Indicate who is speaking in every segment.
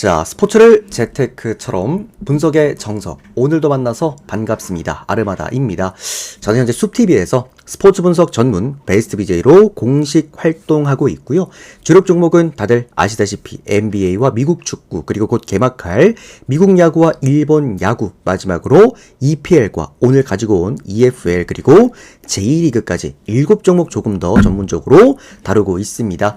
Speaker 1: 자, 스포츠를 재테크처럼 분석의 정석. 오늘도 만나서 반갑습니다. 아르마다입니다. 저는 현재 숲TV에서 스포츠 분석 전문 베스트 BJ로 공식 활동하고 있고요. 주력 종목은 다들 아시다시피 NBA와 미국 축구, 그리고 곧 개막할 미국 야구와 일본 야구, 마지막으로 EPL과 오늘 가지고 온 EFL, 그리고 J리그까지 7종목 조금 더 전문적으로 다루고 있습니다.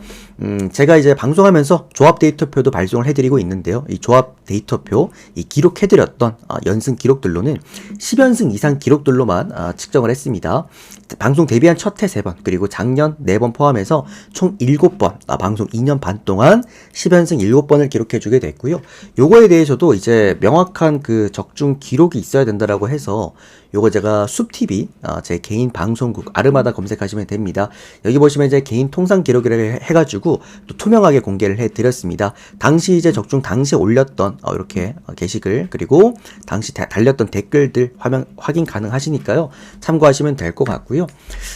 Speaker 1: 제가 이제 방송하면서 조합 데이터표도 발송을 해드리고 있는데요. 이 조합 데이터표, 이 기록해드렸던 연승 기록들로는 10연승 이상 기록들로만 측정을 했습니다. 방송 데뷔한 첫 해 3번, 그리고 작년 4번 포함해서 총 7번, 방송 2년 반 동안 10연승 7번을 기록해주게 됐고요. 요거에 대해서도 이제 명확한 그 적중 기록이 있어야 된다라고 해서 요거 제가 숲TV, 제 개인 방송국 아르마다 검색하시면 됩니다. 여기 보시면 이제 개인 통상 기록을 해가지고 또 투명하게 공개를 해드렸습니다. 당시 이제 적중 당시에 올렸던 이렇게 게시글, 그리고 당시 달렸던 댓글들 화면 확인 가능하시니까요. 참고하시면 될 것 같고요.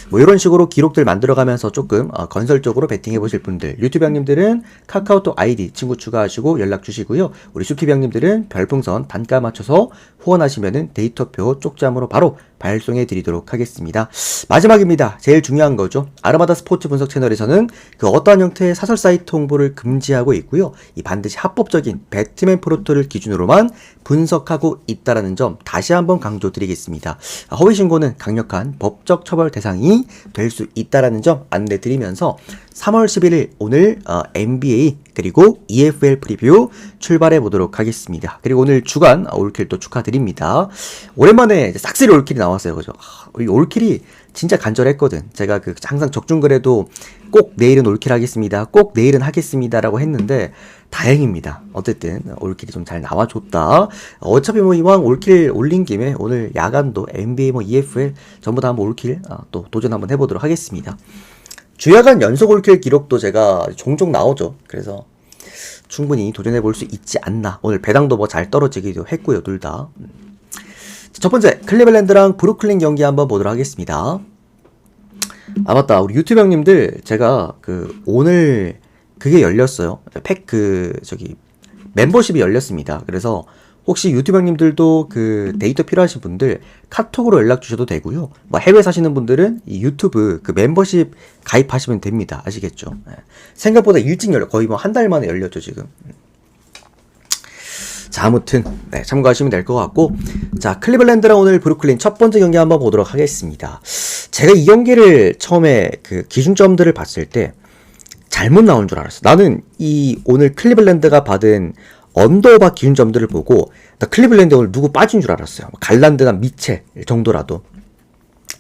Speaker 1: 뭐 이런 식으로 기록들 만들어가면서 조금 건설적으로 베팅해 보실 분들, 유튜브 형님들은 카카오톡 아이디 친구 추가하시고 연락 주시고요. 우리 숲TV 형님들은 별풍선 단가 맞춰서 후원하시면은 데이터표 쪽잠으로 바로 발송해 드리도록 하겠습니다. 마지막입니다. 제일 중요한 거죠. 아르마다 스포츠 분석 채널에서는 그 어떠한 형태의 사설 사이트 홍보를 금지하고 있고요. 이 반드시 합법적인 배트맨 프로토를 기준으로만 분석하고 있다라는 점 다시 한번 강조드리겠습니다. 허위 신고는 강력한 법적 처벌 대상이 될 수 있다라는 점 안내 드리면서 3월 11일 오늘 NBA 그리고 EFL 프리뷰 출발해 보도록 하겠습니다. 그리고 오늘 주간 올킬 또 축하드립니다. 오랜만에 싹쓸이 올킬이 나왔어요. 그죠? 이 올킬이 진짜 간절했거든. 제가 그 항상 적중글에도 꼭 내일은 올킬 하겠습니다. 꼭 내일은 하겠습니다. 라고 했는데 다행입니다. 어쨌든 올킬이 좀 잘 나와줬다. 어차피 뭐 이왕 올킬 올린 김에 오늘 야간도 NBA 뭐 EFL 전부 다 한번 올킬 또 도전 한번 해보도록 하겠습니다. 주야간 연속 올킬 기록도 제가 종종 나오죠. 그래서 충분히 도전해 볼 수 있지 않나. 오늘 배당도 뭐 잘 떨어지기도 했고요. 둘 다. 첫 번째, 클리블랜드랑 브루클린 경기 한번 보도록 하겠습니다. 맞다. 우리 유튜브 형님들, 제가 오늘 그게 열렸어요. 멤버십이 열렸습니다. 그래서 혹시 유튜브 형님들도 그 데이터 필요하신 분들 카톡으로 연락 주셔도 되고요. 뭐 해외 사시는 분들은 이 유튜브 그 멤버십 가입하시면 됩니다. 아시겠죠? 생각보다 일찍 거의 뭐 한 달 만에 열렸죠, 지금. 자, 아무튼 참고하시면 될 것 같고, 자, 클리블랜드랑 오늘 브루클린 첫 번째 경기 한번 보도록 하겠습니다. 제가 이 경기를 처음에 그 기준점들을 봤을 때 잘못 나온 줄 알았어. 나는 이 오늘 클리블랜드가 받은 언더바 기준점들을 보고 나 클리블랜드 오늘 누구 빠진 줄 알았어요. 갈란드나 미첼 정도라도.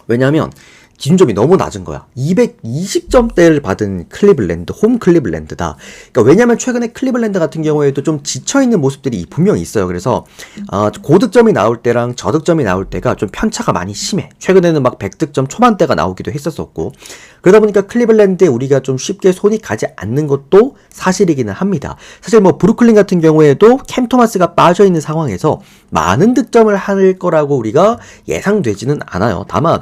Speaker 1: 왜냐면 기준점이 너무 낮은 거야. 220점대를 받은 클리블랜드, 홈 클리블랜드다. 그러니까 왜냐면 최근에 클리블랜드 같은 경우에도 좀 지쳐있는 모습들이 분명히 있어요. 그래서 고득점이 나올 때랑 저득점이 나올 때가 좀 편차가 많이 심해. 최근에는 막 100득점 초반대가 나오기도 했었었고, 그러다 보니까 클리블랜드에 우리가 좀 쉽게 손이 가지 않는 것도 사실이기는 합니다. 사실 뭐 브루클린 같은 경우에도 캠 토마스가 빠져있는 상황에서 많은 득점을 할 거라고 우리가 예상되지는 않아요. 다만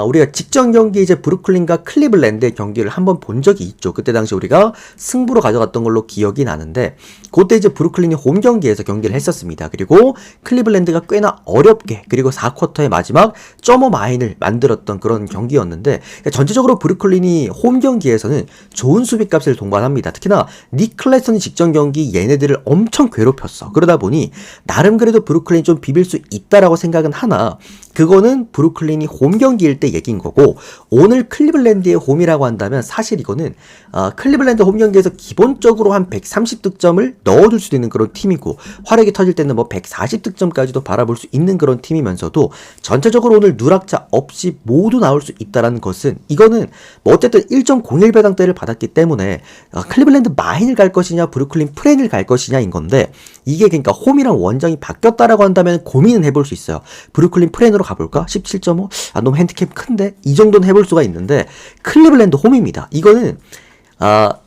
Speaker 1: 우리가 직전 경기 이제 브루클린과 클리블랜드의 경기를 한번 본 적이 있죠. 그때 당시 우리가 승부로 가져갔던 걸로 기억이 나는데, 그때 이제 브루클린이 홈 경기에서 경기를 했었습니다. 그리고 클리블랜드가 꽤나 어렵게, 그리고 4쿼터의 마지막 점오 마인을 만들었던 그런 경기였는데, 그러니까 전체적으로 브루클린이 홈 경기에서는 좋은 수비값을 동반합니다. 특히나 닉 클래슨이 직전 경기 얘네들을 엄청 괴롭혔어. 그러다 보니 나름 그래도 브루클린이 좀 비빌 수 있다라고 생각은 하나, 그거는 브루클린이 홈 경기일 때 얘기인 거고, 오늘 클리블랜드의 홈이라고 한다면 사실 이거는 클리블랜드 홈 경기에서 기본적으로 한 130득점을 넣어줄 수 있는 그런 팀이고, 화력이 터질 때는 뭐 140득점까지도 바라볼 수 있는 그런 팀이면서도 전체적으로 오늘 누락자 없이 모두 나올 수 있다라는 것은, 이거는 뭐 어쨌든 1.01배당대를 받았기 때문에 클리블랜드 마인을 갈 것이냐 브루클린 프렌을 갈 것이냐인 건데, 이게 그러니까 홈이랑 원정이 바뀌었다라고 한다면 고민은 해볼 수 있어요. 브루클린 프렌으로 가볼까? 17.5? 너무 핸디캡 큰데? 이 정도는 해볼 수가 있는데, 클리블랜드 홈입니다. 이거는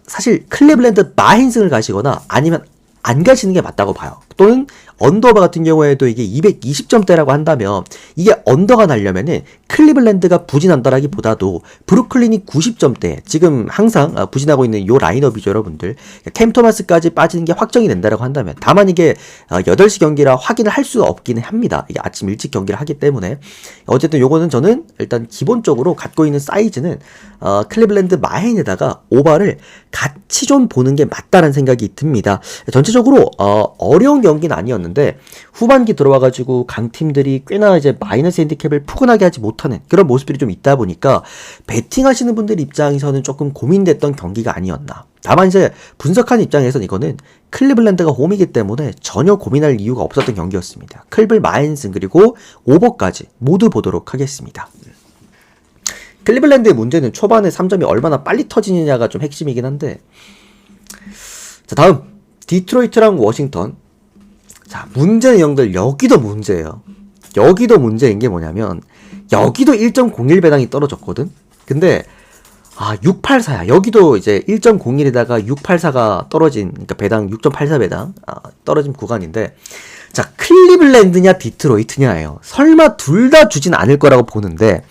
Speaker 1: 사실 클리블랜드 마인승을 가시거나 아니면 안 가시는 게 맞다고 봐요. 또는 언더바 같은 경우에도 이게 220점대라고 한다면 이게 언더가 나려면은 클리블랜드가 부진한다라기보다도 브루클린이 90점대, 지금 항상 부진하고 있는 요 라인업이죠, 여러분들. 캠 토마스까지 빠지는 게 확정이 된다라고 한다면, 다만 이게 8시 경기라 확인을 할 수가 없기는 합니다. 이게 아침 일찍 경기를 하기 때문에. 어쨌든 요거는 저는 일단 기본적으로 갖고 있는 사이즈는 클리블랜드 마인에다가 오바를 같이 좀 보는 게 맞다는 생각이 듭니다. 전체적으로 어려운 경기는 아니었는데 후반기 들어와가지고 강팀들이 꽤나 이제 마이너스 핸디캡을 푸근하게 하지 못하는 그런 모습들이 좀 있다 보니까 배팅하시는 분들 입장에서는 조금 고민됐던 경기가 아니었나. 다만 이제 분석하는 입장에서는 이거는 클리블랜드가 홈이기 때문에 전혀 고민할 이유가 없었던 경기였습니다. 클블 마인슨 그리고 오버까지 모두 보도록 하겠습니다. 클리블랜드의 문제는 초반에 3점이 얼마나 빨리 터지느냐가 좀 핵심이긴 한데, 자, 다음 디트로이트랑 워싱턴. 자, 문제는 형들 여기도 문제예요. 여기도 문제인 게 뭐냐면 여기도 1.01 배당이 떨어졌거든. 근데 684야. 여기도 이제 1.01에다가 684가 떨어진, 그러니까 배당 6.84 배당 떨어진 구간인데, 자, 클리블랜드냐 디트로이트냐예요. 설마 둘 다 주진 않을 거라고 보는데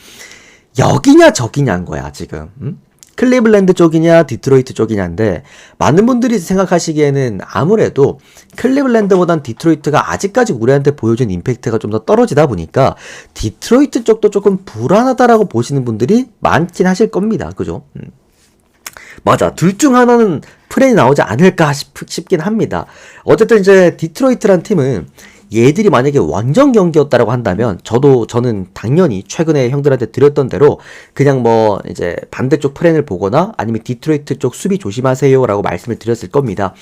Speaker 1: 여기냐 저기냐인 거야 지금. 클리블랜드 쪽이냐 디트로이트 쪽이냐인데, 많은 분들이 생각하시기에는 아무래도 클리블랜드보단 디트로이트가 아직까지 우리한테 보여준 임팩트가 좀 더 떨어지다 보니까 디트로이트 쪽도 조금 불안하다라고 보시는 분들이 많긴 하실 겁니다. 그죠? 맞아. 둘 중 하나는 플레이 나오지 않을까 싶긴 합니다. 어쨌든 이제 디트로이트란 팀은 얘들이 만약에 원정 경기였다라고 한다면 저는 당연히 최근에 형들한테 드렸던 대로 그냥 뭐 이제 반대쪽 플랜을 보거나 아니면 디트로이트 쪽 수비 조심하세요라고 말씀을 드렸을 겁니다.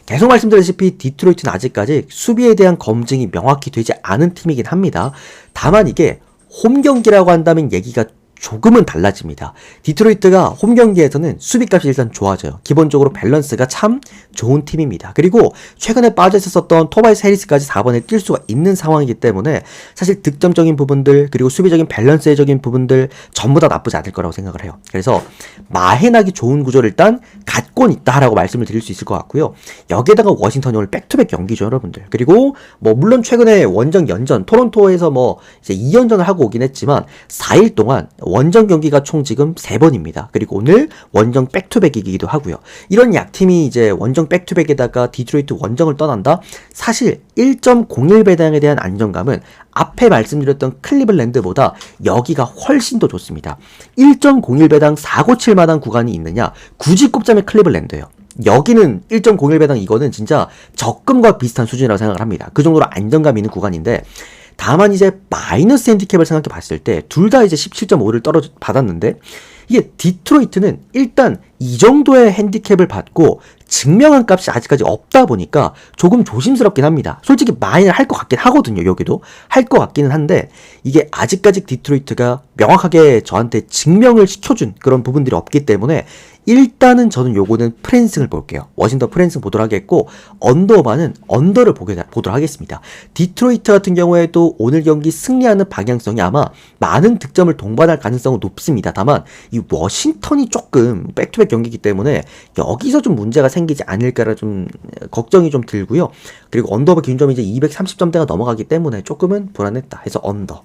Speaker 1: 계속 말씀드렸다시피 디트로이트는 아직까지 수비에 대한 검증이 명확히 되지 않은 팀이긴 합니다. 다만 이게 홈 경기라고 한다면 얘기가 조금은 달라집니다. 디트로이트가 홈 경기에서는 수비값이 일단 좋아져요. 기본적으로 밸런스가 참 좋은 팀입니다. 그리고 최근에 빠져 있었던 토바이스 해리스까지 4번에 뛸 수가 있는 상황이기 때문에 사실 득점적인 부분들 그리고 수비적인 밸런스적인 부분들 전부 다 나쁘지 않을 거라고 생각을 해요. 그래서 마해나기 좋은 구조를 일단 갖고는 있다라고 말씀을 드릴 수 있을 것 같고요. 여기에다가 워싱턴이 오늘 백투백 경기죠, 여러분들. 그리고 뭐 물론 최근에 원정 연전 토론토에서 뭐 이제 2연전을 하고 오긴 했지만 4일 동안 원정 경기가 총 지금 3번입니다. 그리고 오늘 원정 백투백이기도 하고요. 이런 약팀이 이제 원정 백투백에다가 디트로이트 원정을 떠난다? 사실 1.01 배당에 대한 안정감은 앞에 말씀드렸던 클리블랜드보다 여기가 훨씬 더 좋습니다. 1.01 배당 497 마당 구간이 있느냐? 굳이 꼽자면 클리블랜드예요. 여기는 1.01 배당 이거는 진짜 적금과 비슷한 수준이라고 생각을 합니다. 그 정도로 안정감 있는 구간인데, 다만 이제 마이너스 핸디캡을 생각해 봤을 때 둘 다 이제 17.5를 받았는데, 이게 디트로이트는 일단 이 정도의 핸디캡을 받고 증명한 값이 아직까지 없다 보니까 조금 조심스럽긴 합니다. 솔직히 마인을 할 것 같긴 하거든요. 여기도 할 것 같기는 한데, 이게 아직까지 디트로이트가 명확하게 저한테 증명을 시켜준 그런 부분들이 없기 때문에 일단은 저는 요거는 프랜승을 볼게요. 워싱턴 프랜승 보도록 하겠고, 언더바는 언더를 보도록 하겠습니다. 디트로이트 같은 경우에도 오늘 경기 승리하는 방향성이 아마 많은 득점을 동반할 가능성은 높습니다. 다만 이 워싱턴이 조금 백투백 경기이기 때문에 여기서 좀 문제가 생기지 않을까라 좀 걱정이 좀 들고요. 그리고 언더바 기준점이 이제 230점대가 넘어가기 때문에 조금은 불안했다 해서 언더.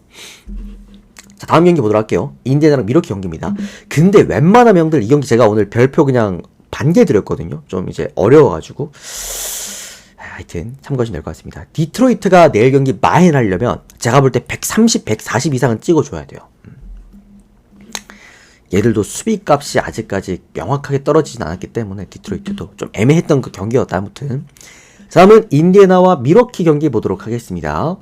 Speaker 1: 자, 다음 경기 보도록 할게요. 인디애나랑 미러키 경기입니다. 근데 웬만한 형들 이 경기 제가 오늘 별표 그냥 반개 드렸거든요. 좀 이제 어려워가지고. 하여튼 참고하시면 될 것 같습니다. 디트로이트가 내일 경기 마인 하려면 제가 볼 때 130, 140 이상은 찍어줘야 돼요. 얘들도 수비값이 아직까지 명확하게 떨어지진 않았기 때문에 디트로이트도 좀 애매했던 그 경기였다. 아무튼 다음은 인디애나와 미러키 경기 보도록 하겠습니다.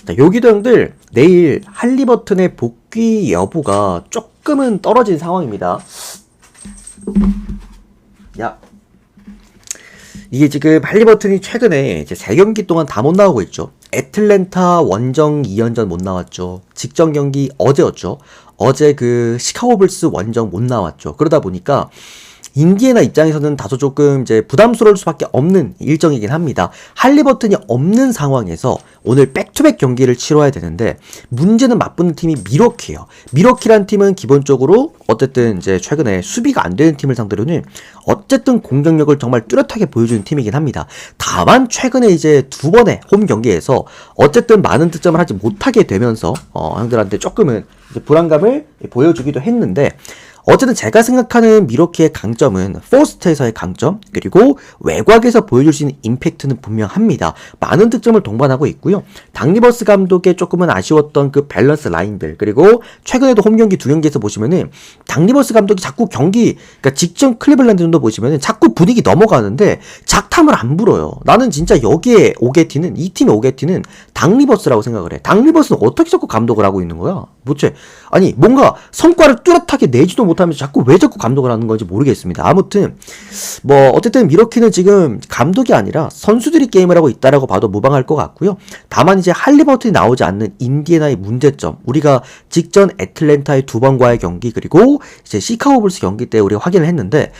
Speaker 1: 자, 여기도 형들 내일 할리버튼의 복귀 여부가 조금은 떨어진 상황입니다. 야, 이게 지금 할리버튼이 최근에 이제 3경기 동안 다 못 나오고 있죠. 애틀랜타 원정 2연전 못 나왔죠. 직전 경기 어제였죠. 어제 그 시카고 불스 원정 못 나왔죠. 그러다 보니까 인디애나 입장에서는 다소 조금 이제 부담스러울 수밖에 없는 일정이긴 합니다. 할리버튼이 없는 상황에서 오늘 백투백 경기를 치러야 되는데 문제는 맞붙는 팀이 미러키예요. 미러키란 팀은 기본적으로 어쨌든 이제 최근에 수비가 안 되는 팀을 상대로는 어쨌든 공격력을 정말 뚜렷하게 보여주는 팀이긴 합니다. 다만 최근에 이제 두 번의 홈 경기에서 어쨌든 많은 득점을 하지 못하게 되면서 형들한테 조금은 이제 불안감을 보여주기도 했는데 어쨌든 제가 생각하는 미러키의 강점은 포스트에서의 강점 그리고 외곽에서 보여줄 수 있는 임팩트는 분명합니다. 많은 득점을 동반하고 있고요. 닥 리버스 감독의 조금은 아쉬웠던 그 밸런스 라인들 그리고 최근에도 홈 경기 두 경기에서 보시면은 닥 리버스 감독이 자꾸 경기 그러니까 직전 클리블랜드전도 보시면은 자꾸 분위기 넘어가는데 작탐을 안 불어요. 나는 진짜 여기에 오게티는 이 팀의 오게티는 닥 리버스라고 생각을 해. 닥 리버스는 어떻게 자꾸 감독을 하고 있는 거야? 도대체 아니 뭔가 성과를 뚜렷하게 내지도 못하면서 자꾸 왜 자꾸 감독을 하는 건지 모르겠습니다. 아무튼 뭐 어쨌든 미러키는 지금 감독이 아니라 선수들이 게임을 하고 있다라고 봐도 무방할 것 같고요. 다만 이제 할리버튼이 나오지 않는 인디애나의 문제점 우리가 직전 애틀랜타의 두 번과의 경기 그리고 이제 시카고 불스 경기 때 우리가 확인을 했는데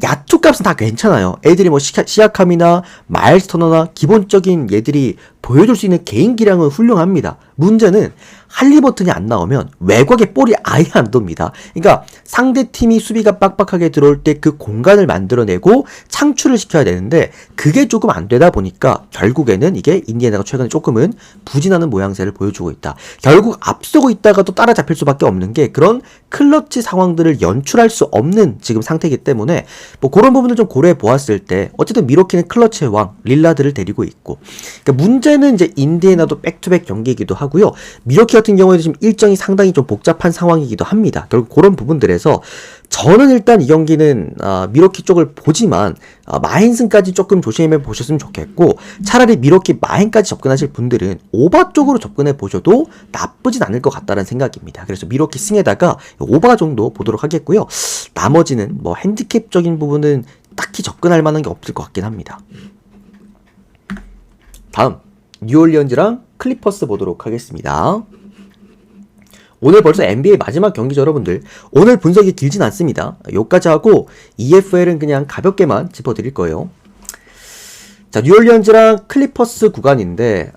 Speaker 1: 야투 값은 다 괜찮아요. 애들이 뭐 시아캄이나 마일스 터너나 기본적인 얘들이 보여줄 수 있는 개인 기량은 훌륭합니다. 문제는 할리버튼이 안 나오면 외곽에 볼이 아예 안 돕니다. 그러니까 상대팀이 수비가 빡빡하게 들어올 때 그 공간을 만들어내고 창출을 시켜야 되는데 그게 조금 안 되다 보니까 결국에는 이게 인디애나가 최근에 조금은 부진하는 모양새를 보여주고 있다. 결국 앞서고 있다가도 따라잡힐 수밖에 없는 게 그런 클러치 상황들을 연출할 수 없는 지금 상태이기 때문에 뭐 그런 부분을 좀 고려해 보았을 때 어쨌든 미러키는 클러치의 왕 릴라드를 데리고 있고 그러니까 문제는 이제 인디애나도 백투백 경기이기도 하고요. 미러키 같은 경우에도 지금 일정이 상당히 좀 복잡한 상황이기도 합니다. 결국 그런 부분들에서 저는 일단 이 경기는 미러키 쪽을 보지만 마헨슨까지 조금 조심해 보셨으면 좋겠고 차라리 미러키 마헨까지 접근하실 분들은 오바 쪽으로 접근해 보셔도 나쁘진 않을 것 같다는 생각입니다. 그래서 미러키 승에다가 오바 정도 보도록 하겠고요. 나머지는 뭐 핸디캡적인 부분은 딱히 접근할 만한 게 없을 것 같긴 합니다. 다음 뉴올리언즈랑 클리퍼스 보도록 하겠습니다. 오늘 벌써 NBA 마지막 경기죠, 여러분들. 오늘 분석이 길진 않습니다. 요까지 하고 EFL은 그냥 가볍게만 짚어드릴 거예요. 자, 뉴올리언즈랑 클리퍼스 구간인데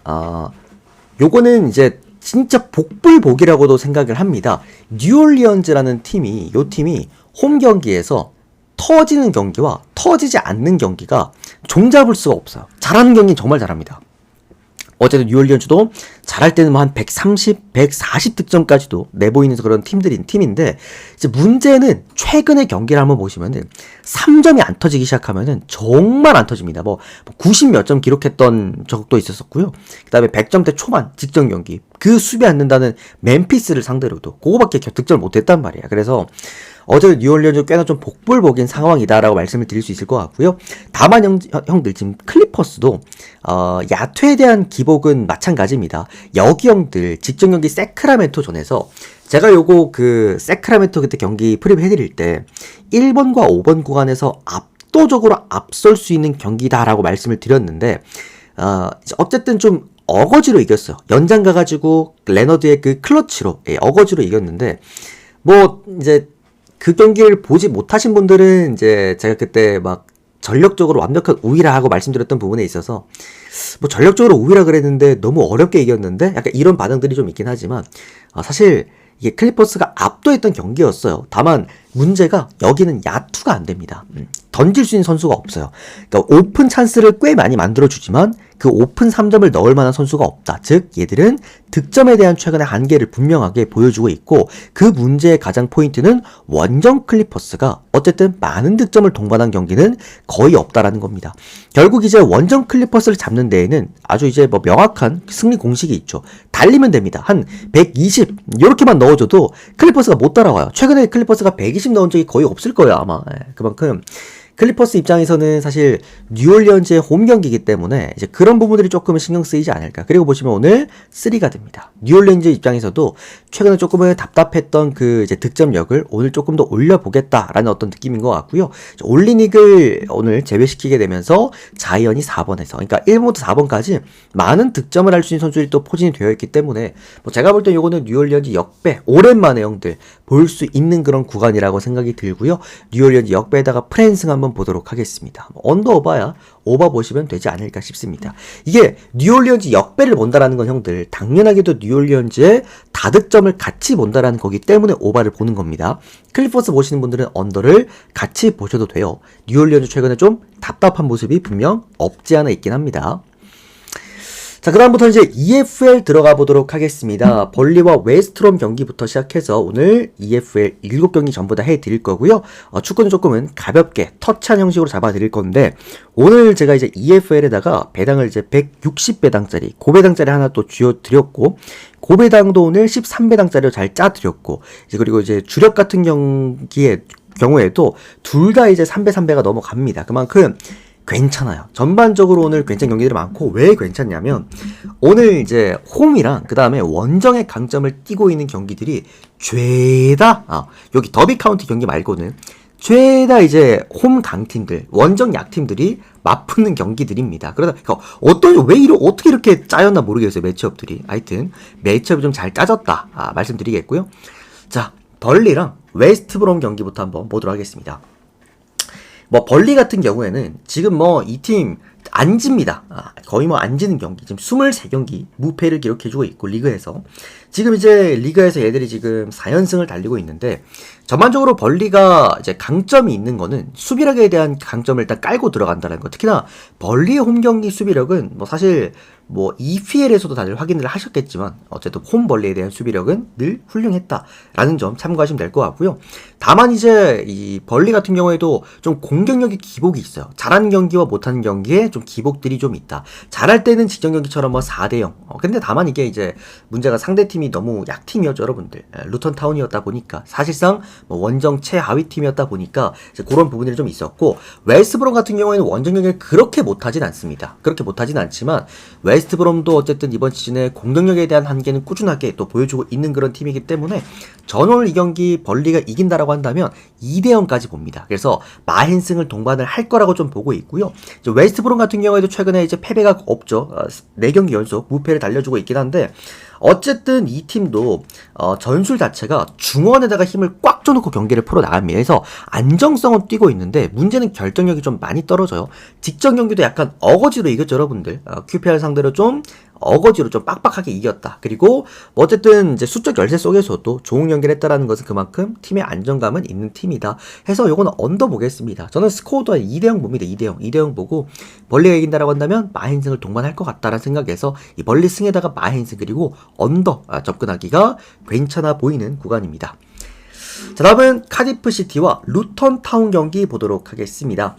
Speaker 1: 요거는 이제 진짜 복불복이라고도 생각을 합니다. 뉴올리언즈라는 팀이 요 팀이 홈 경기에서 터지는 경기와 터지지 않는 경기가 종잡을 수가 없어요. 잘하는 경기는 정말 잘합니다. 어쨌든 뉴올리언즈도 잘할 때는 뭐 한 130, 140 득점까지도 내보이는 그런 팀인데 이제 문제는 최근의 경기를 한번 보시면은 3점이 안 터지기 시작하면은 정말 안 터집니다. 뭐 90 몇 점 기록했던 적도 있었었고요. 그다음에 100점대 초반 직전 경기 그 수비 안 는다는 멤피스를 상대로도 그거밖에 득점을 못했단 말이야. 그래서 어제 뉴올리언즈 꽤나 좀 복불복인 상황이다라고 말씀을 드릴 수 있을 것 같고요. 다만 형들 지금 클리퍼스도 야투에 대한 기복은 마찬가지입니다. 여기 형들 직전 경기 세크라멘토전에서 제가 요거 그 세크라멘토 그때 경기 프리뷰해드릴 때 1번과 5번 구간에서 압도적으로 앞설 수 있는 경기다라고 말씀을 드렸는데 어쨌든 좀 어거지로 이겼어요. 연장 가가지고 레너드의 그 클러치로 어거지로 이겼는데 뭐 이제 그 경기를 보지 못하신 분들은 이제 제가 그때 막 전력적으로 완벽한 우위라 하고 말씀드렸던 부분에 있어서 뭐 전력적으로 우위라 그랬는데 너무 어렵게 이겼는데 약간 이런 반응들이 좀 있긴 하지만 사실 이게 클리퍼스가 압도했던 경기였어요. 다만 문제가 여기는 야투가 안 됩니다. 던질 수 있는 선수가 없어요. 그러니까 오픈 찬스를 꽤 많이 만들어주지만 그 오픈 3점을 넣을 만한 선수가 없다. 즉 얘들은 득점에 대한 최근의 한계를 분명하게 보여주고 있고 그 문제의 가장 포인트는 원정 클리퍼스가 어쨌든 많은 득점을 동반한 경기는 거의 없다라는 겁니다. 결국 이제 원정 클리퍼스를 잡는 데에는 아주 이제 뭐 명확한 승리 공식이 있죠. 달리면 됩니다. 한 120 이렇게만 넣어줘도 클리퍼스가 못 따라와요. 최근에 클리퍼스가 120 넣은 적이 거의 없을 거예요 아마. 그만큼 클리퍼스 입장에서는 사실 뉴올리언즈의 홈 경기이기 때문에 이제 그런 부분들이 조금은 신경 쓰이지 않을까. 그리고 보시면 오늘 3가드입니다. 뉴올리언즈 입장에서도 최근에 조금은 답답했던 그 이제 득점력을 오늘 조금 더 올려보겠다라는 어떤 느낌인 것 같고요. 올리닉을 오늘 제외시키게 되면서 자이언이 4번에서, 그러니까 1번부터 4번까지 많은 득점을 할 수 있는 선수들이 또 포진이 되어 있기 때문에 뭐 제가 볼 때 요거는 뉴올리언즈 역배, 오랜만에 형들 볼 수 있는 그런 구간이라고 생각이 들고요. 뉴올리언즈 역배에다가 프랜승 한번 보도록 하겠습니다. 언더 오버야 오버 보시면 되지 않을까 싶습니다. 이게 뉴올리언즈 역배를 본다라는 건 형들 당연하게도 뉴올리언즈의 다득점을 같이 본다라는 거기 때문에 오버를 보는 겁니다. 클리퍼스 보시는 분들은 언더를 같이 보셔도 돼요. 뉴올리언즈 최근에 좀 답답한 모습이 분명 없지 않아 있긴 합니다. 자, 그 다음부터 이제 EFL 들어가 보도록 하겠습니다. 벌리와 웨스트롬 경기부터 시작해서 오늘 EFL 7경기 전부 다 해드릴 거고요. 축구는 조금은 가볍게 터치한 형식으로 잡아드릴 건데, 오늘 제가 이제 EFL에다가 배당을 이제 160배당짜리, 고배당짜리 하나 또 쥐어드렸고, 고배당도 오늘 13배당짜리로 잘 짜드렸고, 이제 그리고 이제 주력 같은 경우에도 둘 다 이제 3배, 3배가 넘어갑니다. 그만큼 괜찮아요. 전반적으로 오늘 괜찮은 경기들이 많고, 왜 괜찮냐면 오늘 이제 홈이랑 그 다음에 원정의 강점을 띠고 있는 경기들이 죄다 여기 더비 카운티 경기 말고는 죄다 이제 홈 강팀들, 원정 약팀들이 맞붙는 경기들입니다. 그러니까 어떻게 이렇게 짜였나 모르겠어요, 매치업들이. 하여튼 매치업이 좀 잘 짜졌다 말씀드리겠고요. 자, 벌리랑 웨스트브롬 경기부터 한번 보도록 하겠습니다. 뭐 벌리 같은 경우에는 지금 뭐 이 팀 안 집니다. 거의 뭐 안 지는 경기. 지금 23경기 무패를 기록해주고 있고, 리그에서. 지금 이제 리그에서 얘들이 지금 4연승을 달리고 있는데, 전반적으로 벌리가 이제 강점이 있는 거는 수비력에 대한 강점을 일단 깔고 들어간다는 거. 특히나 벌리의 홈 경기 수비력은 뭐 사실 뭐 EPL에서도 다들 확인을 하셨겠지만 어쨌든 홈 벌리에 대한 수비력은 늘 훌륭했다라는 점 참고하시면 될 것 같고요. 다만 이제 이 벌리 같은 경우에도 좀 공격력의 기복이 있어요. 잘하는 경기와 못하는 경기에 좀 기복들이 좀 있다. 잘할 때는 직전 경기처럼 뭐 4대0. 근데 다만 이게 이제 문제가 상대팀이 너무 약팀이었죠, 여러분들. 루턴 타운이었다 보니까 사실상 뭐 원정 최하위 팀이었다 보니까 이제 그런 부분들이 좀 있었고, 웨스트브롬 같은 경우에는 원정 경기를 그렇게 못하진 않습니다. 그렇게 못하진 않지만 웨스트브롬도 어쨌든 이번 시즌에 공격력에 대한 한계는 꾸준하게 또 보여주고 있는 그런 팀이기 때문에 저는 오늘 이 경기 벌리가 이긴다라고 한다면 2대0까지 봅니다. 그래서 마헨승을 동반을 할 거라고 좀 보고 있고요. 이제 웨스트브롬 같은 경우에도 최근에 이제 패배가 없죠. 4경기 연속 무패를 달려주고 있긴 한데, 어쨌든 이 팀도 전술 자체가 중원에다가 힘을 꽉 줘놓고 경기를 풀어나갑니다. 그래서 안정성은 뛰고 있는데 문제는 결정력이 좀 많이 떨어져요. 직전 경기도 약간 어거지로 이겼죠, 여러분들. QPR 상대로 좀 어거지로 좀 빡빡하게 이겼다. 그리고 뭐 어쨌든 이제 수적 열세 속에서도 좋은 경기를 했다라는 것은 그만큼 팀의 안정감은 있는 팀이다 해서 요거는 언더 보겠습니다. 저는 스코어도 2대0 봅니다. 2대0 보고 벌리가 이긴다라고 한다면 마헨승을 동반할 것 같다라는 생각에서 이 벌리 승에다가 마헨승 그리고 언더 접근하기가 괜찮아 보이는 구간입니다. 자, 다음은 카디프 시티와 루턴 타운 경기 보도록 하겠습니다.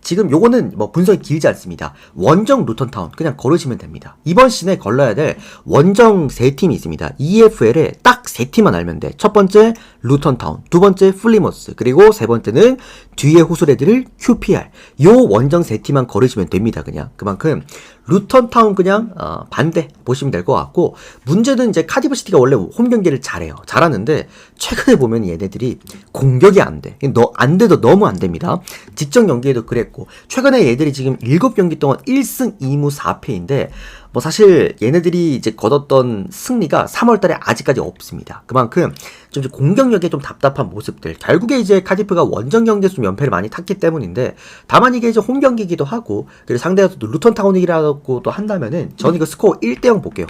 Speaker 1: 지금 요거는 뭐 분석이 길지 않습니다. 원정 루턴타운 그냥 걸으시면 됩니다. 이번 시즌에 걸러야 될 원정 3팀이 있습니다. EFL에 딱 3팀만 알면 돼. 첫 번째 루턴타운, 두 번째 플리머스, 그리고 세 번째는 뒤에 호수레들을 QPR. 요 원정 3팀만 걸으시면 됩니다. 그냥 그만큼 루턴타운 그냥 반대 보시면 될 것 같고, 문제는 이제 카디브시티가 원래 홈 경기를 잘해요. 잘하는데 최근에 보면 얘네들이 공격이 안 돼. 안 돼도 너무 안 됩니다. 직전 경기에도 그랬고, 최근에 얘들이 지금 7경기 동안 1승 2무 4패인데 뭐 사실 얘네들이 이제 거뒀던 승리가 3월달에 아직까지 없습니다. 그만큼 좀 공격력에 좀 답답한 모습들. 결국에 이제 카디프가 원정 경기에서 좀 연패를 많이 탔기 때문인데, 다만 이게 이제 홈 경기이기도 하고, 그리고 상대가 또 루턴타운이라고도 한다면은 저는 이거 스코어 1대0 볼게요.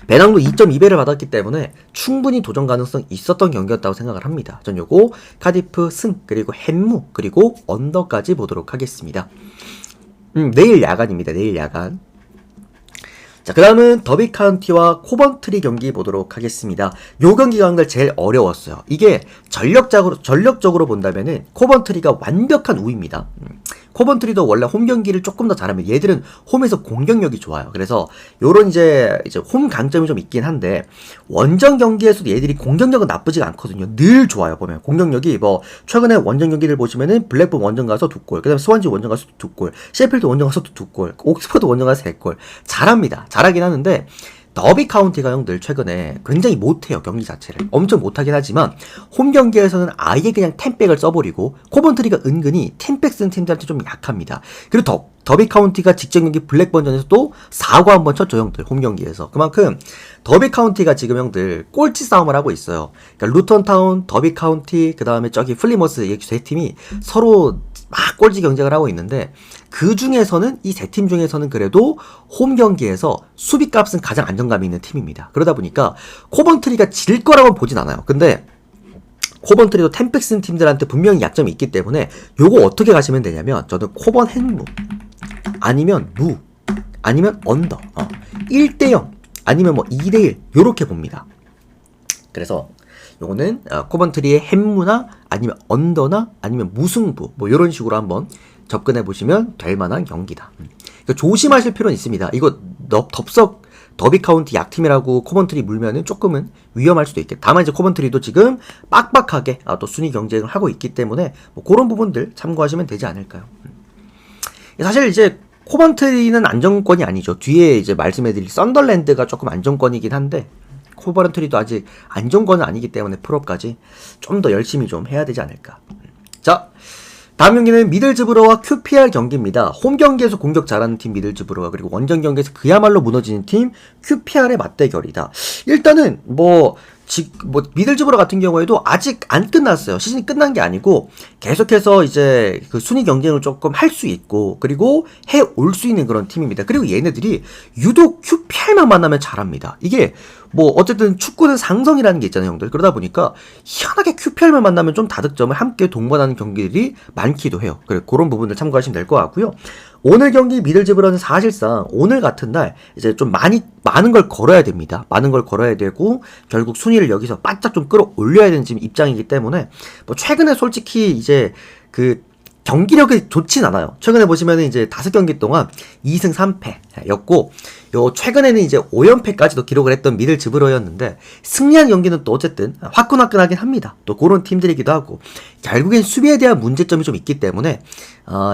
Speaker 1: 배당도 2.2배를 받았기 때문에 충분히 도전 가능성 있었던 경기였다고 생각을 합니다. 전 요거 카디프 승, 그리고 햄무, 그리고 언더까지 보도록 하겠습니다. 내일 야간입니다. 내일 야간. 자, 그 다음은 더비 카운티와 코번트리 경기 보도록 하겠습니다. 요 경기가 형들 제일 어려웠어요. 이게 전력적으로 본다면은 코번트리가 완벽한 우위입니다. 코번트리도 원래 홈 경기를 조금 더 잘하면 얘들은 홈에서 공격력이 좋아요. 그래서 요런 이제 홈 강점이 좀 있긴 한데 원정 경기에서도 얘들이 공격력은 나쁘지가 않거든요. 늘 좋아요. 보면 공격력이 뭐 최근에 원정 경기를 보시면은 블랙본 원정 가서 2골, 그다음에 스완지 원정 가서 2골, 셰필드 원정 가서 2골, 옥스퍼드 원정 가서 3골. 잘합니다. 잘하긴 하는데 더비 카운티가 형들 최근에 굉장히 못해요. 경기 자체를 엄청 못하긴 하지만 홈 경기에서는 아예 그냥 템백을 써버리고 코번트리가 은근히 템백 쓴 팀들한테 좀 약합니다. 그리고 더비 카운티가 직전 경기 블랙번전에서도 4구 한번 쳤죠 형들. 홈 경기에서 그만큼 더비 카운티가 지금 형들 꼴찌 싸움을 하고 있어요. 그러니까 루턴타운, 더비 카운티, 그 다음에 저기 플리머스 이 세 팀이 서로 막 꼴찌 경쟁을 하고 있는데 그 중에서는 이 세 팀 중에서는 그래도 홈 경기에서 수비값은 가장 안정감이 있는 팀입니다. 그러다 보니까 코번트리가 질 거라고 보진 않아요. 근데 코번트리도 템팩 쓴 팀들한테 분명히 약점이 있기 때문에 요거 어떻게 가시면 되냐면 저는 코번 햇무 아니면 무 아니면 언더 1대0 아니면 뭐 2대1 요렇게 봅니다. 그래서 요거는 코번트리의 햄무나 아니면 언더나 아니면 무승부 뭐 요런 식으로 한번 접근해 보시면 될 만한 경기다. 그러니까 조심하실 필요는 있습니다. 이거 덥석 더비 카운티 약팀이라고 코번트리 물면은 조금은 위험할 수도 있겠다. 다만 이제 코번트리도 지금 빡빡하게 또 순위 경쟁을 하고 있기 때문에 뭐 그런 부분들 참고하시면 되지 않을까요? 사실 이제 코번트리는 안정권이 아니죠. 뒤에 이제 말씀해드릴 썬덜랜드가 조금 안정권이긴 한데 코번트리도 아직 안정권은 아니기 때문에 프로까지 좀 더 열심히 좀 해야 되지 않을까. 자, 다음 경기는 미들즈브러와 QPR 경기입니다. 홈 경기에서 공격 잘하는 팀 미들즈브러와 그리고 원정 경기에서 그야말로 무너지는 팀 QPR의 맞대결이다. 일단은 미들즈브러 같은 경우에도 아직 안 끝났어요. 시즌이 끝난 게 아니고 계속해서 이제 그 순위 경쟁을 조금 할 수 있고 그리고 해 올 수 있는 그런 팀입니다. 그리고 얘네들이 유독 QPR만 만나면 잘합니다. 이게 뭐 어쨌든 축구는 상성이라는 게 있잖아요, 형들. 그러다 보니까 희한하게 QPR만 만나면 좀 다득점을 함께 동반하는 경기들이 많기도 해요. 그래 그런 부분들 참고하시면 될 것 같고요. 오늘 경기 미들즈브러는 사실상 오늘 같은 날 이제 좀 많은 걸 걸어야 됩니다. 많은 걸 걸어야 되고 결국 순위를 여기서 바짝 좀 끌어올려야 되는 지금 입장이기 때문에 뭐 최근에 솔직히 이제 그 경기력이 좋진 않아요. 최근에 보시면은 이제 5경기 동안 2승 3패였고, 요 최근에는 이제 5연패까지도 기록을 했던 미들즈브러였는데, 승리한 경기는 또 어쨌든 화끈화끈하긴 합니다. 또 그런 팀들이기도 하고, 결국엔 수비에 대한 문제점이 좀 있기 때문에,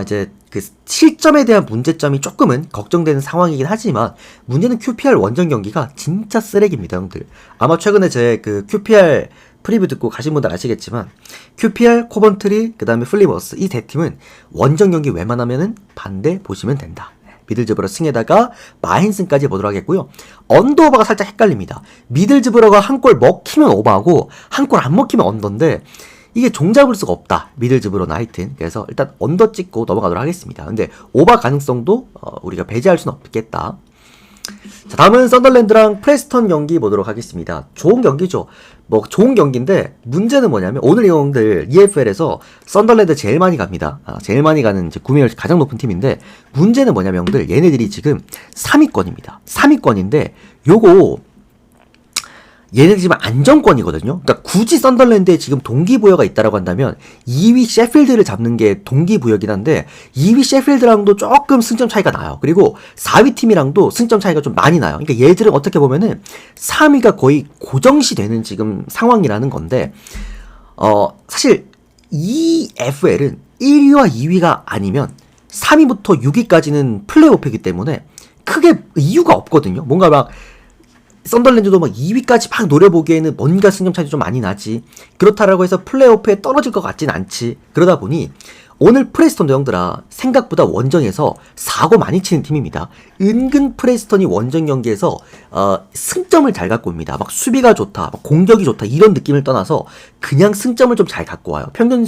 Speaker 1: 이제 그 실점에 대한 문제점이 조금은 걱정되는 상황이긴 하지만, 문제는 QPR 원정 경기가 진짜 쓰레기입니다, 형들. 아마 최근에 제 그 QPR 프리뷰 듣고 가신 분들 아시겠지만 QPR, 코번트리, 그 다음에 플리버스 이 세 팀은 원정 경기 웬만하면은 반대 보시면 된다. 미들즈브러 승에다가 마힌슨까지 보도록 하겠고요. 언더오버가 살짝 헷갈립니다. 미들즈브러가 한 골 먹히면 오버하고 한 골 안 먹히면 언더인데 이게 종잡을 수가 없다. 미들즈브러는 하여튼. 그래서 일단 언더 찍고 넘어가도록 하겠습니다. 근데 오버 가능성도 우리가 배제할 수는 없겠다. 자, 다음은 썬덜랜드랑 프레스턴 경기 보도록 하겠습니다. 좋은 경기죠. 뭐 좋은 경기인데 문제는 뭐냐면 오늘 이 형들 EFL에서 썬덜랜드 제일 많이 갑니다. 제일 많이 가는 이제 구매율 가장 높은 팀인데 문제는 뭐냐면 형들 얘네들이 지금 3위권입니다. 3위권인데 요거 얘네들 지금 안정권이거든요. 그러니까 굳이 썬덜랜드에 지금 동기부여가 있다라고 한다면 2위 셰필드를 잡는 게 동기부여긴 한데 2위 셰필드랑도 조금 승점 차이가 나요. 그리고 4위 팀이랑도 승점 차이가 좀 많이 나요. 그러니까 얘들은 어떻게 보면은 3위가 거의 고정시 되는 지금 상황이라는 건데 사실 EFL은 1위와 2위가 아니면 3위부터 6위까지는 플레이오프이기 때문에 크게 이유가 없거든요. 뭔가 막 썬덜랜드도 막 2위까지 막 노려보기에는 뭔가 승점 차이도 좀 많이 나지. 그렇다라고 해서 플레이오프에 떨어질 것 같진 않지. 그러다 보니 오늘 프레스턴도 형들아 생각보다 원정에서 사고 많이 치는 팀입니다. 은근 프레스턴이 원정 경기에서 승점을 잘 갖고 옵니다. 막 수비가 좋다, 막 공격이 좋다 이런 느낌을 떠나서 그냥 승점을 좀 잘 갖고 와요. 평균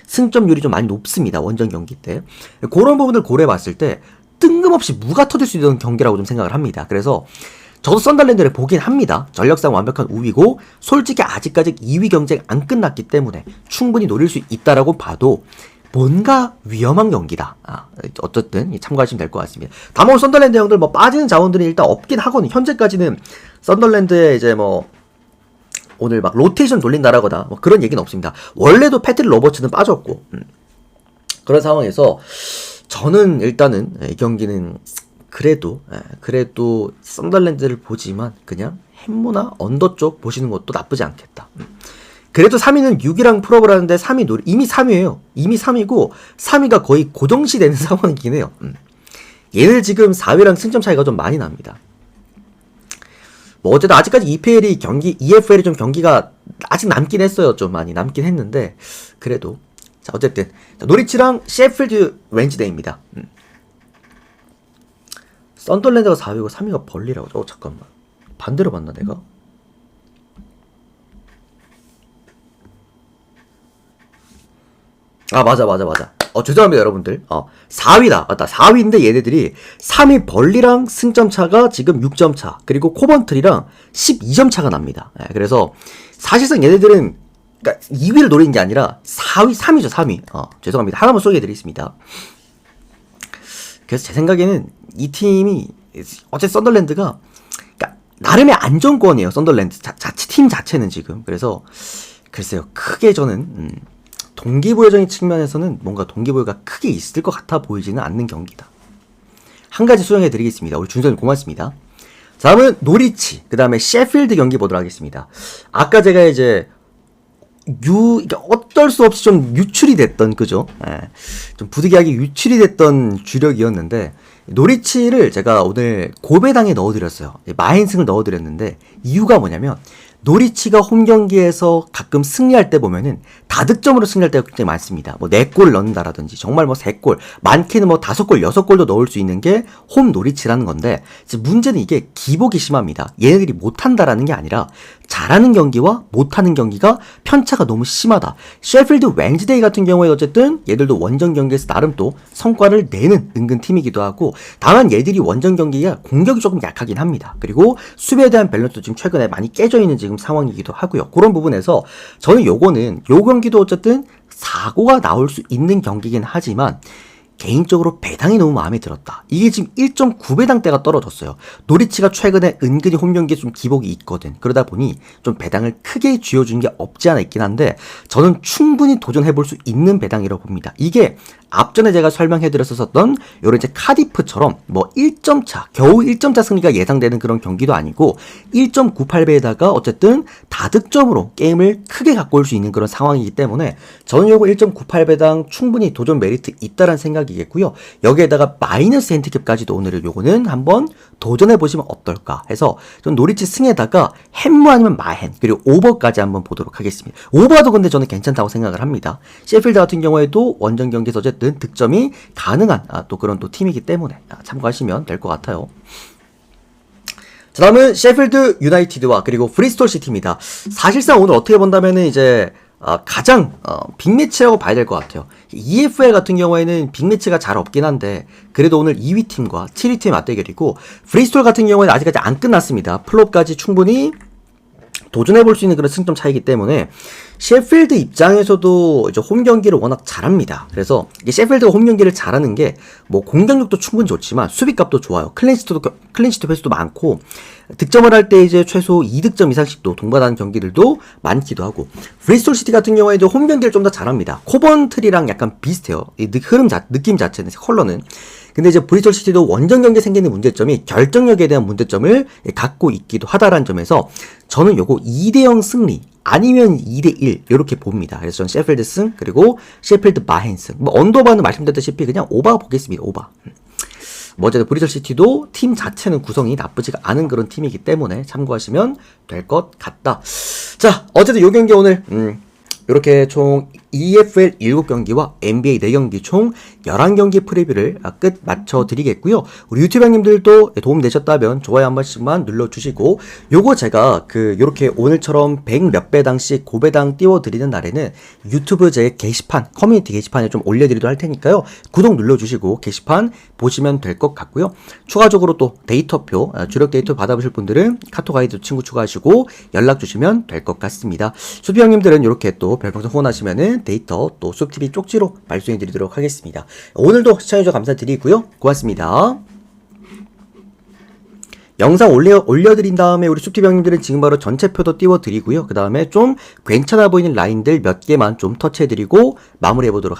Speaker 1: 승점률이 좀 많이 높습니다. 원정 경기 때. 그런 부분을 고려해봤을 때 뜬금없이 무가 터질 수 있는 경기라고 좀 생각을 합니다. 그래서 저도 썬덜랜드를 보긴 합니다. 전력상 완벽한 우위고 솔직히 아직까지 2위 경쟁 안 끝났기 때문에 충분히 노릴 수 있다라고 봐도 뭔가 위험한 경기다. 어쨌든 참고하시면 될 것 같습니다. 다만 썬더랜드 형들 뭐 빠지는 자원들이 일단 없긴 하거든요. 현재까지는 썬더랜드에 이제 뭐 오늘 막 로테이션 돌린다라거나 뭐 그런 얘기는 없습니다. 원래도 패트릭 로버츠는 빠졌고 그런 상황에서 저는 일단은 이 경기는 그래도 썬더랜드를 보지만 그냥 햄모나 언더 쪽 보시는 것도 나쁘지 않겠다. 그래도 3위는 6위랑 풀업을 하는데 3위 이미 3위에요. 이미 3위고 3위가 거의 고정시 되는 상황이긴 해요. 얘들 지금 4위랑 승점 차이가 좀 많이 납니다. 뭐 어쨌든 아직까지 EFL이 좀 경기가 아직 남긴 했어요. 좀 많이 남긴 했는데 그래도 자 어쨌든 노리치랑 셰필드 웬즈데이입니다. 썬더랜드가 4위고 3위가 벌리라고. 잠깐만. 반대로 봤나 내가? 맞아. 죄송합니다, 여러분들. 4위다. 맞다. 4위인데 얘네들이 3위 벌리랑 승점 차가 지금 6점 차. 그리고 코번트리랑 12점 차가 납니다. 그래서 사실상 얘네들은 그러니까 2위를 노리는 게 아니라 3위죠, 3위. 죄송합니다. 하나만 소개해드리겠습니다. 그래서 제 생각에는 이 팀이 어제 썬더랜드가 그러니까 나름의 안정권이에요. 썬더랜드 팀 자체는 지금. 그래서 글쎄요. 크게 저는 동기부여적인 측면에서는 뭔가 동기부여가 크게 있을 것 같아 보이지는 않는 경기다. 한 가지 수정해드리겠습니다. 우리 준선님 고맙습니다. 다음은 노리치, 그 다음에 셰필드 경기 보도록 하겠습니다. 아까 제가 이제 그러니까 어쩔 수 없이 좀 유출이 됐던, 그죠? 좀 부득이하게 유출이 됐던 주력이었는데, 노리치를 제가 오늘 고배당에 넣어드렸어요. 마인승을 넣어드렸는데, 이유가 뭐냐면, 노리치가 홈 경기에서 가끔 승리할 때 보면은 다득점으로 승리할 때가 굉장히 많습니다. 뭐 4골 넣는다라든지 정말 뭐 3골, 많게는 뭐 5골, 6골도 넣을 수 있는 게 홈 노리치라는 건데 문제는 이게 기복이 심합니다. 얘네들이 못한다라는 게 아니라 잘하는 경기와 못하는 경기가 편차가 너무 심하다. 셰필드 웬즈데이 같은 경우에 어쨌든 얘들도 원정 경기에서 나름 또 성과를 내는 은근 팀이기도 하고 다만 얘들이 원정 경기가 공격이 조금 약하긴 합니다. 그리고 수비에 대한 밸런스도 지금 최근에 많이 깨져 있는 지금 상황이기도 하고요. 그런 부분에서 저는 요 경기도 어쨌든 사고가 나올 수 있는 경기긴 하지만 개인적으로 배당이 너무 마음에 들었다. 이게 지금 1.9배당대가 떨어졌어요. 노리치가 최근에 은근히 홈 경기에 좀 기복이 있거든. 그러다 보니 좀 배당을 크게 쥐어준 게 없지 않아 있긴 한데 저는 충분히 도전해볼 수 있는 배당이라고 봅니다. 이게 앞전에 제가 설명해드렸었던 요런 이제 카디프처럼 뭐 1점 차, 겨우 1점 차 승리가 예상되는 그런 경기도 아니고 1.98배에다가 어쨌든 다득점으로 게임을 크게 갖고 올 수 있는 그런 상황이기 때문에 저는 요거 1.98배당 충분히 도전 메리트 있다라는 생각이겠고요. 여기에다가 마이너스 핸디캡까지도 오늘은 요거는 한번 도전해보시면 어떨까 해서 전 노리치 승에다가 햄무 아니면 마헨 그리고 오버까지 한번 보도록 하겠습니다. 오버도 근데 저는 괜찮다고 생각을 합니다. 셰필드 같은 경우에도 원정 경기에서 어쨌든 득점이 가능한 또 그런 또 팀이기 때문에 참고하시면 될 것 같아요. 자, 다음은 셰필드 유나이티드와 그리고 브리스톨 시티입니다. 사실상 오늘 어떻게 본다면은 이제 가장 빅매치라고 봐야 될 것 같아요. EFL 같은 경우에는 빅매치가 잘 없긴 한데 그래도 오늘 2위 팀과 7위 팀의 맞대결이고 브리스톨 같은 경우에는 아직까지 안 끝났습니다. 플롭까지 충분히 도전해볼 수 있는 그런 승점 차이기 때문에 셰필드 입장에서도 이제 홈 경기를 워낙 잘합니다. 그래서 이게 셰필드가 홈 경기를 잘하는 게 뭐 공격력도 충분히 좋지만 수비값도 좋아요. 클린시트 횟수도 많고 득점을 할 때 이제 최소 2득점 이상씩도 동반하는 경기들도 많기도 하고 브리스톨 시티 같은 경우에도 홈 경기를 좀 더 잘합니다. 코번트리랑 약간 비슷해요. 이 느낌 자체는 컬러는. 근데 이제 브리스톨 시티도 원정 경기에 생기는 문제점이 결정력에 대한 문제점을 갖고 있기도 하다라는 점에서 저는 요거 2대0 승리 아니면 2대1 이렇게 봅니다. 그래서 저는 셰필드 승 그리고 셰필드 마헨 승. 뭐 언더바는 말씀드렸다시피 그냥 오바 보겠습니다. 오바. 뭐 어쨌든 브리스톨 시티도 팀 자체는 구성이 나쁘지가 않은 그런 팀이기 때문에 참고하시면 될 것 같다. 자, 어쨌든 요 경기 오늘 이렇게 총 EFL 7경기와 NBA 4경기 총 11경기 프리뷰를 끝 맞춰드리겠고요. 우리 유튜브 형님들도 도움 되셨다면 좋아요 한 번씩만 눌러주시고 요거 제가 요렇게 오늘처럼 100 몇 배당씩 고배당 띄워드리는 날에는 유튜브 제 게시판, 커뮤니티 게시판에 좀 올려드리도록 할 테니까요. 구독 눌러주시고 게시판 보시면 될 것 같고요. 추가적으로 또 데이터표, 주력 데이터 받아보실 분들은 카톡 아이디 친구 추가하시고 연락 주시면 될 것 같습니다. 수비 형님들은 이렇게 또 별풍선 후원하시면은 관련된 데이터 또 숲TV 쪽지로 발송해 드리도록 하겠습니다. 오늘도 시청해주셔서 감사드리고요. 고맙습니다. 영상 올려드린 다음에 우리 숲TV 형님들은 지금 바로 전체표도 띄워드리고요. 그 다음에 좀 괜찮아 보이는 라인들 몇 개만 좀 터치해드리고 마무리해보도록